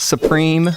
Supreme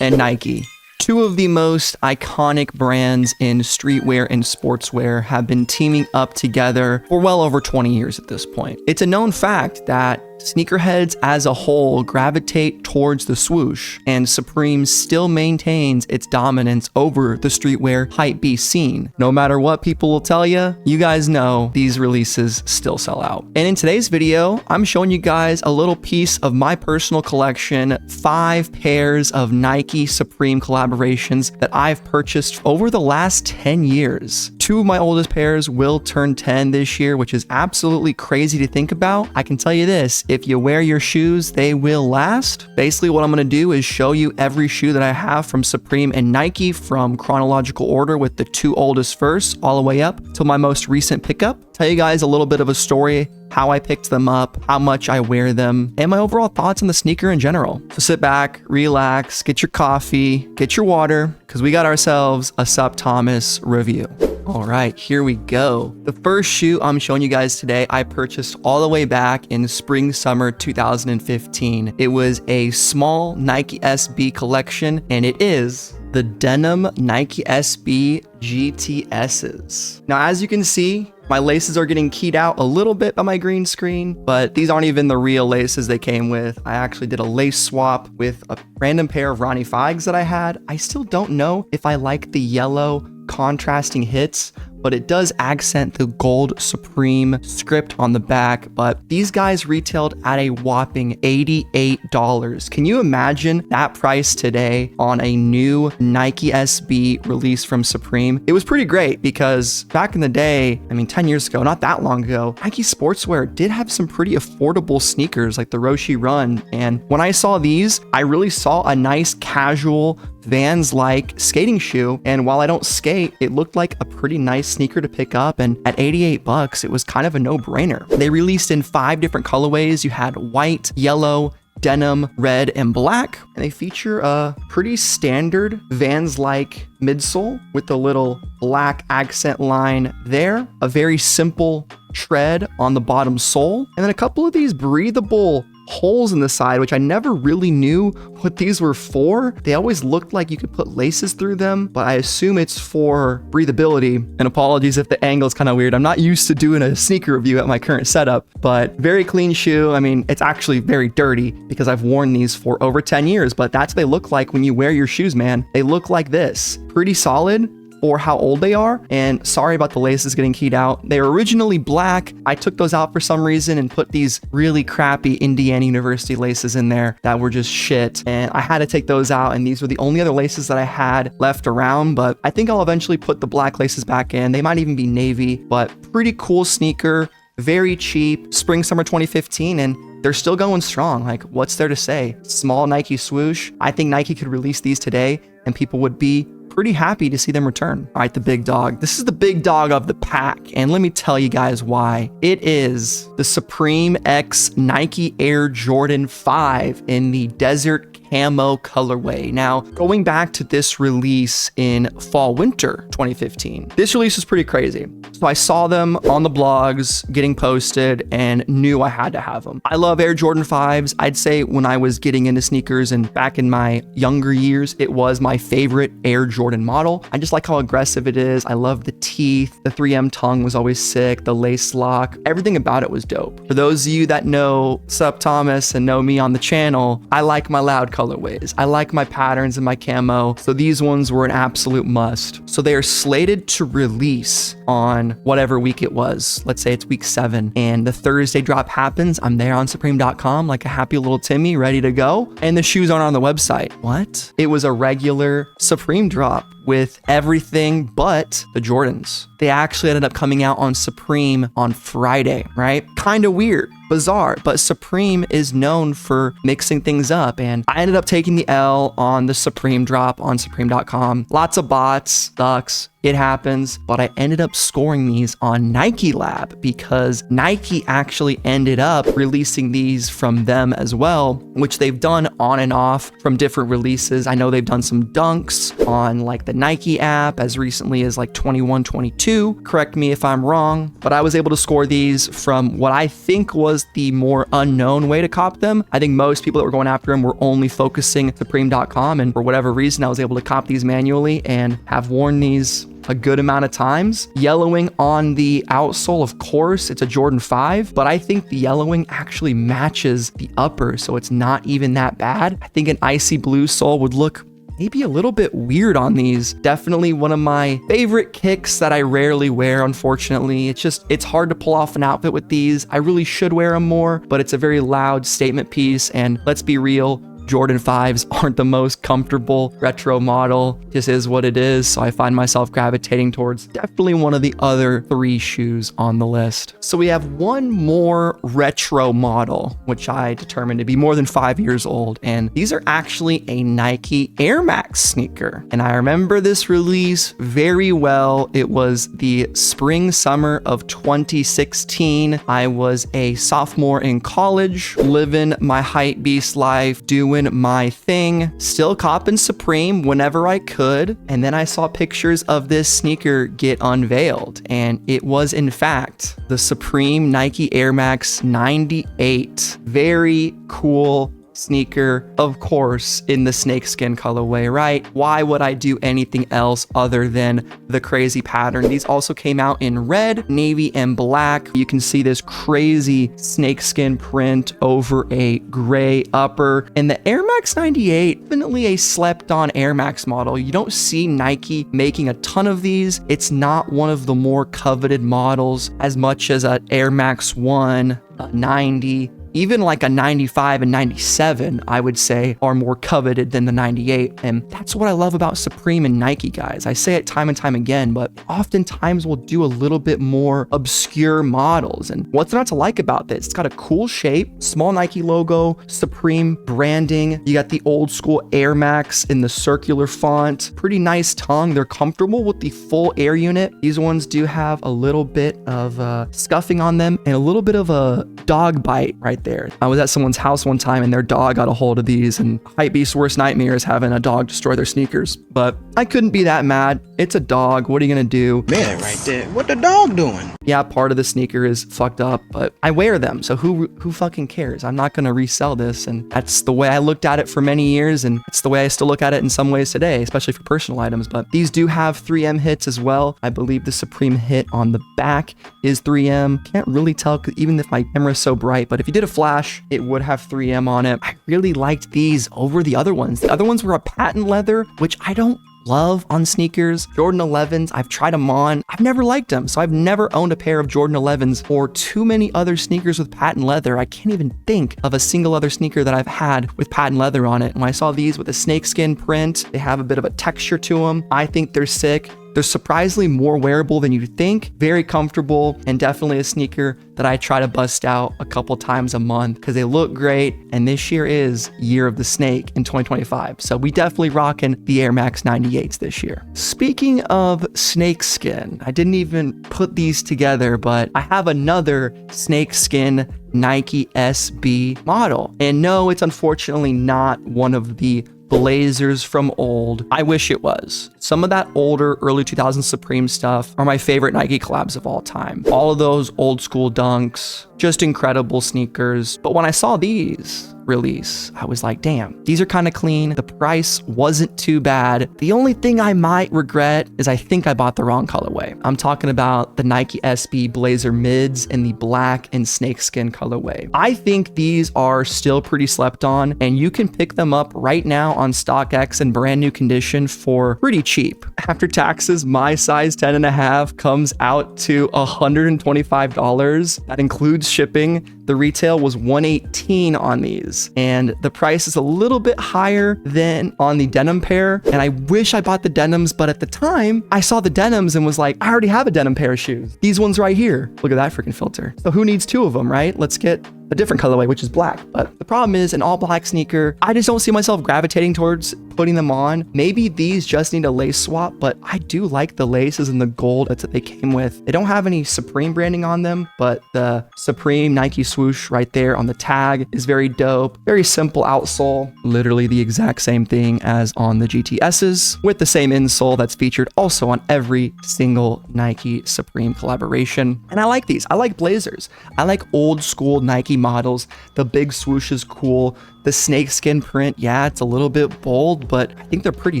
and Nike. Two of the most iconic brands in streetwear and sportswear have been teaming up together for well over 20 years at this point. It's a known fact that sneakerheads as a whole gravitate towards the swoosh, and Supreme still maintains its dominance over the streetwear hypebeast scene. No matter what people will tell you, you guys know these releases still sell out. And in today's video, I'm showing you guys a little piece of my personal collection, 5 pairs of Nike Supreme collaborations that I've purchased over the last 10 years. 2 of my oldest pairs will turn 10 this year, which is absolutely crazy to think about. I can tell you this, if you wear your shoes, they will last. Basically, what I'm gonna do is show you every shoe that I have from Supreme and Nike from chronological order, with the 2 oldest first, all the way up to my most recent pickup. Tell you guys a little bit of a story, how I picked them up, how much I wear them, and my overall thoughts on the sneaker in general. So sit back, relax, get your coffee, get your water, because we got ourselves a SupThomas review. All right, here we go. The first shoe I'm showing you guys today, I purchased all the way back in spring, summer 2015. It was a small Nike SB collection, and it is the Denim Nike SB GTSs. Now, as you can see, my laces are getting keyed out a little bit by my green screen, but these aren't even the real laces they came with. I actually did a lace swap with a random pair of Ronnie Figs that I had. I still don't know if I like the yellow contrasting hits, but it does accent the gold Supreme script on the back. But these guys retailed at a whopping $88. Can you imagine that price today on a new Nike SB release from Supreme? It was pretty great because back in the day, I mean 10 years ago, not that long ago, Nike sportswear did have some pretty affordable sneakers like the Roshe Run. And when I saw these, I really saw a nice casual Vans-like skating shoe. And while I don't skate, it looked like a pretty nice sneaker to pick up. And at $88, it was kind of a no-brainer. They released in 5 different colorways. You had white, yellow, denim, red, and black. And they feature a pretty standard Vans-like midsole with a little black accent line there, a very simple tread on the bottom sole, and then a couple of these breathable holes in the side, which I never really knew what these were for. They always looked like you could put laces through them, but I assume it's for breathability. And apologies if the angle is kind of weird. I'm not used to doing a sneaker review at my current setup, but very clean shoe. I mean, it's actually very dirty because I've worn these for over 10 years, but that's what they look like when you wear your shoes, man. They look like this. Pretty solid for how old they are. And sorry about the laces getting keyed out. They were originally black. I took those out for some reason and put these really crappy Indiana University laces in there that were just shit. And I had to take those out, and these were the only other laces that I had left around, but I think I'll eventually put the black laces back in. They might even be navy, but pretty cool sneaker, very cheap, spring, summer 2015, and they're still going strong. Like, what's there to say? Small Nike swoosh. I think Nike could release these today and people would be pretty happy to see them return. All right, the big dog. This is the big dog of the pack, and let me tell you guys why. It is the Supreme X Nike Air Jordan 5 in the Desert Camo colorway. Now, going back to this release in fall winter 2015, this release was pretty crazy. So I saw them on the blogs getting posted and knew I had to have them. I love Air Jordan 5s. I'd say when I was getting into sneakers and back in my younger years, it was my favorite Air Jordan model. I just like how aggressive it is. I love the teeth. The 3M tongue was always sick. The lace lock, everything about it was dope. For those of you that know SupThomas and know me on the channel, I like my loud colorways. I like my patterns and my camo. So these ones were an absolute must. So they are slated to release on whatever week it was. Let's say it's week 7 and the Thursday drop happens. I'm there on supreme.com like a happy little Timmy ready to go. And the shoes aren't on the website. What? It was a regular Supreme drop with everything but the Jordans. They actually ended up coming out on Supreme on Friday, right? Kind of weird, bizarre, but Supreme is known for mixing things up, and I ended up taking the L on the Supreme drop on supreme.com. Lots of bots, sucks. It happens, but I ended up scoring these on Nike Lab because Nike actually ended up releasing these from them as well, which they've done on and off from different releases. I know they've done some dunks on like the Nike app as recently as like 21, 22. Correct me if I'm wrong, but I was able to score these from what I think was was the more unknown way to cop them. I think most people that were going after them were only focusing Supreme.com, and for whatever reason, I was able to cop these manually and have worn these a good amount of times. Yellowing on the outsole, of course, it's a Jordan 5, but I think the yellowing actually matches the upper, so it's not even that bad. I think an icy blue sole would look maybe a little bit weird on these. Definitely one of my favorite kicks that I rarely wear, unfortunately. It's hard to pull off an outfit with these. I really should wear them more, but it's a very loud statement piece, and let's be real, Jordan 5s aren't the most comfortable retro model. Just is what it is. So I find myself gravitating towards definitely one of the other 3 shoes on the list. So we have one more retro model, which I determined to be more than 5 years old. And these are actually a Nike Air Max sneaker. And I remember this release very well. It was the spring summer of 2016. I was a sophomore in college, living my hype beast life, doing my thing, still copping Supreme whenever I could. And then I saw pictures of this sneaker get unveiled, and it was in fact the Supreme Nike Air Max 98. Very cool sneaker, of course, in the snakeskin colorway, right? Why would I do anything else other than the crazy pattern? These also came out in red, navy, and black. You can see this crazy snakeskin print over a gray upper. And the Air Max 98, definitely a slept on Air Max model. You don't see Nike making a ton of these. It's not one of the more coveted models as much as an Air Max 1, a 90, even like a 95 and 97, I would say, are more coveted than the 98. And that's what I love about Supreme and Nike, guys. I say it time and time again, but oftentimes we'll do a little bit more obscure models. And what's not to like about this? It's got a cool shape, small Nike logo, Supreme branding. You got the old school Air Max in the circular font. Pretty nice tongue. They're comfortable with the full air unit. These ones do have a little bit of scuffing on them and a little bit of a dog bite right there. I was at someone's house one time and their dog got a hold of these, and hypebeast's worst nightmare is having a dog destroy their sneakers. But I couldn't be that mad. It's a dog. What are you gonna do? Man, right there. What the dog doing? Yeah, part of the sneaker is fucked up, but I wear them, so who fucking cares? I'm not gonna resell this, and that's the way I looked at it for many years, and it's the way I still look at it in some ways today, especially for personal items. But these do have 3M hits as well. I believe the Supreme hit on the back is 3M. Can't really tell even if my camera is so bright, but if you did a flash, it would have 3M on it. I really liked these over the other ones. The other ones were a patent leather, which I don't love on sneakers. Jordan 11s, I've tried them on. I've never liked them, so I've never owned a pair of Jordan 11s or too many other sneakers with patent leather. I can't even think of a single other sneaker that I've had with patent leather on it. And when I saw these with a snakeskin print, they have a bit of a texture to them. I think they're sick. They're surprisingly more wearable than you'd think, very comfortable, and definitely a sneaker that I try to bust out a couple times a month because they look great. And this year is Year of the Snake in 2025. So we definitely rocking the Air Max 98s this year. Speaking of snakeskin, I didn't even put these together, but I have another snakeskin Nike SB model. And no, it's unfortunately not one of the blazers from old. I wish it was. Some of that older early 2000s Supreme stuff are my favorite Nike collabs of all time. All of those old school dunks, just incredible sneakers. But when I saw these release, I was like, damn, these are kind of clean. The price wasn't too bad. The only thing I might regret is I think I bought the wrong colorway. I'm talking about the Nike SB Blazer mids in the black and snakeskin colorway. I think these are still pretty slept on, and you can pick them up right now on StockX in brand new condition for pretty cheap. After taxes, my size 10.5 comes out to $125. That includes shipping. The retail was $118 on these, and the price is a little bit higher than on the denim pair. And I wish I bought the denims, but at the time I saw the denims and was like, I already have a denim pair of shoes. These ones right here. Look at that freaking filter. So who needs 2 of them, right? Let's get a different colorway, which is black. But the problem is an all black sneaker, I just don't see myself gravitating towards putting them on. Maybe these just need a lace swap, but I do like the laces and the gold that they came with. They don't have any Supreme branding on them, but the Supreme Nike swoosh right there on the tag is very dope. Very simple outsole, literally the exact same thing as on the GTSs, with the same insole that's featured also on every single Nike Supreme collaboration. And I like these. I like blazers. I like old school Nike models. The big swoosh is cool. The snakeskin print, yeah, it's a little bit bold, but I think they're pretty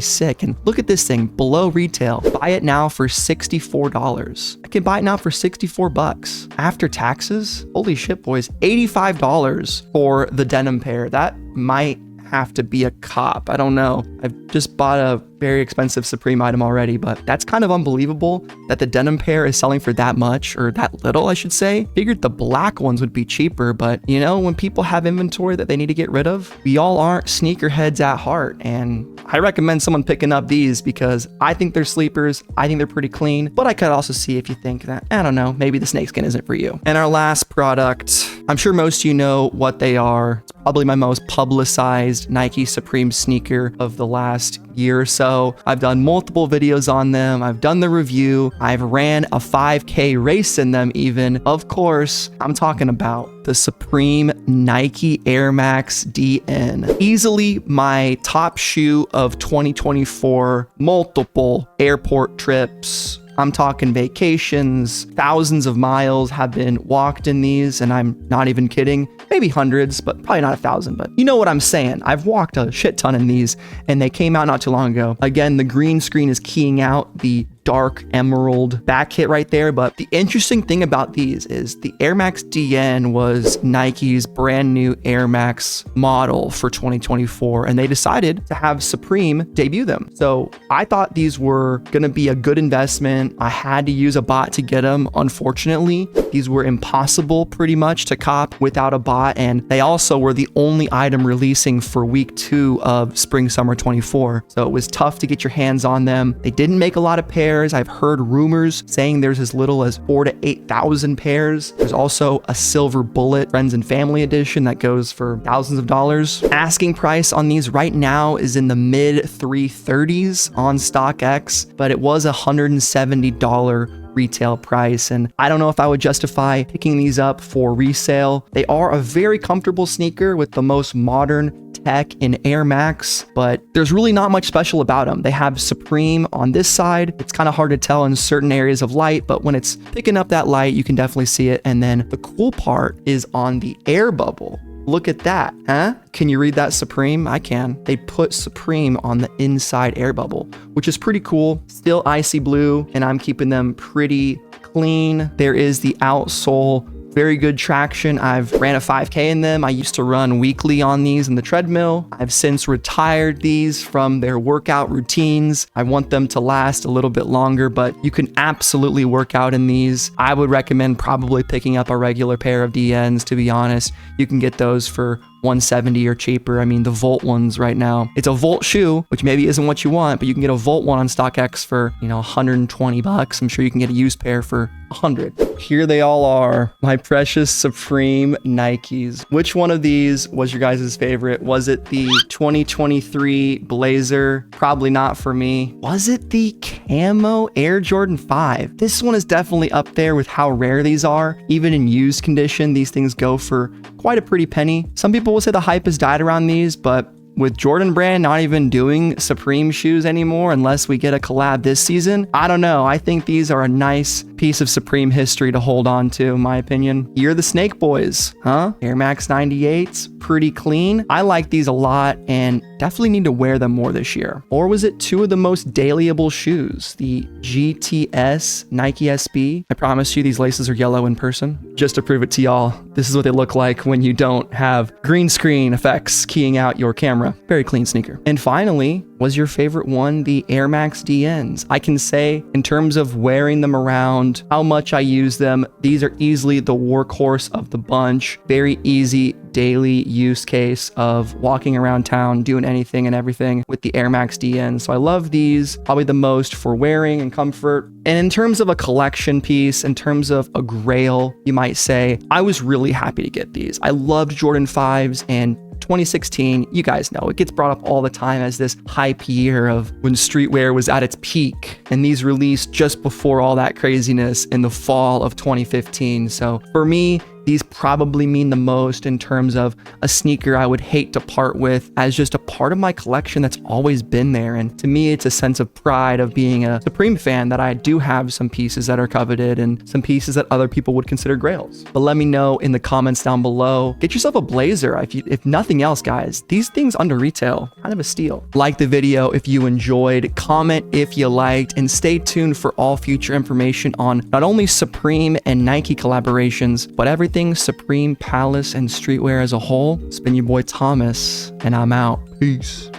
sick. And look at this thing, below retail. Buy it now for $64. I can buy it now for 64 bucks. After taxes, holy shit, boys, $85 for the denim pair. That might have to be a cop. I don't know. I've just bought a very expensive Supreme item already, but that's kind of unbelievable that the denim pair is selling for that much, or that little, I should say. Figured the black ones would be cheaper, but you know, when people have inventory that they need to get rid of, we all aren't sneakerheads at heart, and I recommend someone picking up these because I think they're sleepers. I think they're pretty clean, but I could also see if you think that, I don't know, maybe the snakeskin isn't for you. And our last product, I'm sure most of you know what they are. It's probably my most publicized Nike Supreme sneaker of the last year or so. I've done multiple videos on them. I've done the review. I've ran a 5K race in them even. Of course, I'm talking about the Supreme Nike Air Max DN. Easily my top shoe of 2024, multiple airport trips. I'm talking vacations, thousands of miles have been walked in these, and I'm not even kidding. Maybe hundreds, but probably not 1,000, but you know what I'm saying. I've walked a shit ton in these, and they came out not too long ago. Again, the green screen is keying out the dark emerald back hit right there. But the interesting thing about these is the Air Max DN was Nike's brand new Air Max model for 2024, and they decided to have Supreme debut them. So I thought these were gonna be a good investment. I had to use a bot to get them. Unfortunately, these were impossible pretty much to cop without a bot, and they also were the only item releasing for week 2 of spring summer 24. So it was tough to get your hands on them. They didn't make a lot of pairs. I've heard rumors saying there's as little as 4,000 to 8,000 pairs. There's also a silver bullet friends and family edition that goes for thousands of dollars. Asking price on these right now is in the mid 330s on StockX, but it was $170 retail price, and I don't know if I would justify picking these up for resale. They are a very comfortable sneaker with the most modern tech in Air Max, but there's really not much special about them. They have Supreme on this side. It's kind of hard to tell in certain areas of light, but when it's picking up that light, you can definitely see it. And then the cool part is on the air bubble. Look at that, huh? Can you read that Supreme? I can. They put Supreme on the inside air bubble, which is pretty cool. Still icy blue, and I'm keeping them pretty clean. There is the outsole. Very good traction. I've ran a 5K in them. I used to run weekly on these in the treadmill. I've since retired these from their workout routines. I want them to last a little bit longer, but you can absolutely work out in these. I would recommend probably picking up a regular pair of DNs, to be honest. You can get those for $170 or cheaper. I mean, the Volt ones right now, it's a Volt shoe, which maybe isn't what you want, but you can get a Volt one on StockX for, you know, 120 bucks. I'm sure you can get a used pair for 100. Here they all are, my precious Supreme Nikes. Which one of these was your guys' favorite? Was it the 2023 Blazer? Probably not for me. Was it the Camo Air Jordan 5? This one is definitely up there with how rare these are. Even in used condition, these things go for quite a pretty penny. Some people will say the hype has died around these, but with Jordan Brand not even doing Supreme shoes anymore unless we get a collab this season, I don't know. I think these are a nice piece of Supreme history to hold on to, in my opinion. You're the Snake Boys, huh? Air Max 98s, pretty clean. I like these a lot and definitely need to wear them more this year. Or was it two of the most dailyable shoes? The GTS Nike SB. I promise you these laces are yellow in person. Just to prove it to y'all, this is what they look like when you don't have green screen effects keying out your camera. Very clean sneaker. And finally, was your favorite one the Air Max DNs? I can say in terms of wearing them around, how much I use them, these are easily the workhorse of the bunch. Very easy daily use case of walking around town, doing anything and everything with the Air Max DN. So I love these probably the most for wearing and comfort. And in terms of a collection piece, in terms of a grail, you might say, I was really happy to get these. I loved Jordan 5s, and 2016, you guys know, it gets brought up all the time as this hype year of when streetwear was at its peak, and these released just before all that craziness in the fall of 2015. So for me, These probably mean the most in terms of a sneaker I would hate to part with, as just a part of my collection that's always been there. And to me, it's a sense of pride of being a Supreme fan that I do have some pieces that are coveted and some pieces that other people would consider grails. But let me know in the comments down below. Get yourself a blazer. If nothing else, guys, these things under retail, kind of a steal. Like the video if you enjoyed, comment if you liked, and stay tuned for all future information on not only Supreme and Nike collaborations, but everything Supreme, Palace, and streetwear as a whole. It's been your boy Thomas, and I'm out. Peace.